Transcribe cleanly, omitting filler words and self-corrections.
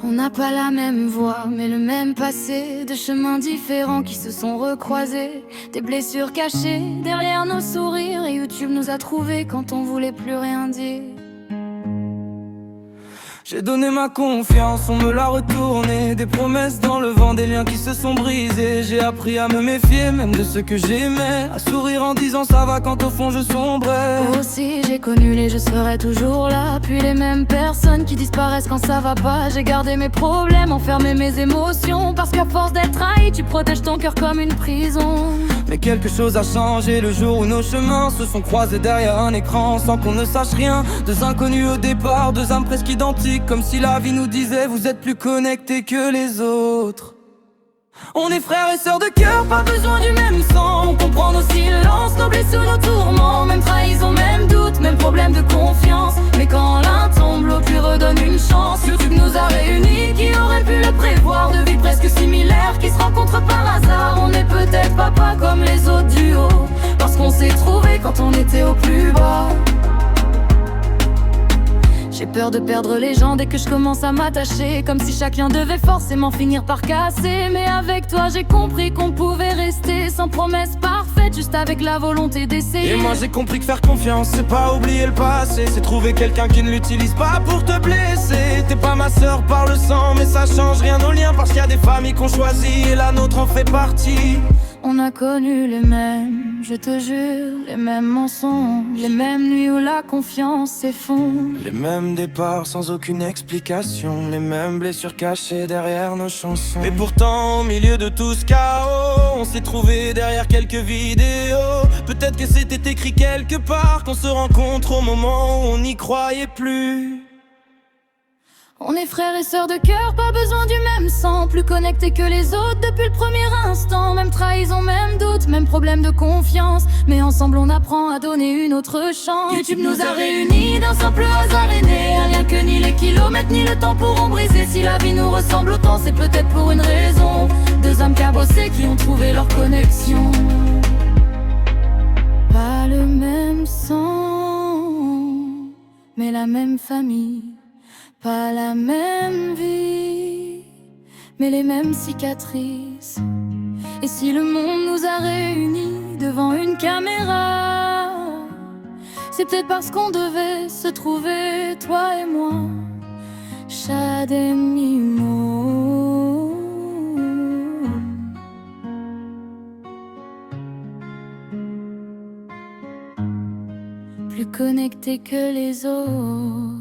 On n'a pas la même voix, mais le même passé. Deux chemins différents qui se sont recroisés. Des blessures cachées derrière nos sourires. Et YouTube nous a trouvés quand on voulait plus rien dire. J'ai donné ma confiance, on me l'a retourné. Des promesses dans le vent, des liens qui se sont brisés. J'ai appris à me méfier, même de ceux que j'aimais. À sourire en disant ça va quand au fond je sombrais. Aussi j'ai connu les je serai toujours là. Puis les mêmes personnes qui disparaissent quand ça va pas. J'ai gardé mes problèmes, enfermé mes émotions. Parce qu'à force d'être trahi, tu protèges ton cœur comme une prison. Mais quelque chose a changé le jour où nos chemins se sont croisés derrière un écran sans qu'on ne sache rien. Deux inconnus au départ, deux âmes presque identiques. Comme si la vie nous disait vous êtes plus connectés que les autres. On est frères et sœurs de cœur, pas besoin du même sang. On comprend nos silences, nos blessures, nos tourments. Même trahison, même doute, même problème de confiance. Mais quand l'un tombe, l'autre lui redonne une chance. YouTube nous a réunis, qui aurait pu le prévoir? De vies presque similaires qui se rencontrent par hasard. On n'est peut-être pas comme les autres duos, parce qu'on s'est trouvé quand on était au plus bas. J'ai peur de perdre les gens dès que je commence à m'attacher. Comme si chacun devait forcément finir par casser. Mais avec toi j'ai compris qu'on pouvait rester sans promesse parfaite, juste avec la volonté d'essayer. Et moi j'ai compris que faire confiance c'est pas oublier le passé. C'est trouver quelqu'un qui ne l'utilise pas pour te blesser. T'es pas ma sœur par le sang, mais ça change rien aux liens. Parce qu'il y a des familles qu'on choisit et la nôtre en fait partie. On a connu les mêmes, je te jure, les mêmes mensonges. Les mêmes nuits où la confiance s'effondre. Les mêmes départs sans aucune explication. Les mêmes blessures cachées derrière nos chansons. Et pourtant au milieu de tout ce chaos, on s'est trouvé derrière quelques vidéos. Peut-être que c'était écrit quelque part qu'on se rencontre au moment où on n'y croyait plus. On est frères et sœurs de cœur, pas besoin du même sang. Plus connectés que les autres depuis le premier instant. Même trahison, même doute, même problème de confiance. Mais ensemble on apprend à donner une autre chance. YouTube nous a réunis d'un simple hasard aîné. Un lien que ni les kilomètres ni le temps pourront briser. Si la vie nous ressemble autant, c'est peut-être pour une raison. Deux âmes cabossées qui ont trouvé leur connexion. Pas le même sang, mais la même famille. Pas la même vie, mais les mêmes cicatrices. Et si le monde nous a réunis devant une caméra, c'est peut-être parce qu'on devait se trouver, toi et moi, Chad et Mimo. Plus connectés que les autres.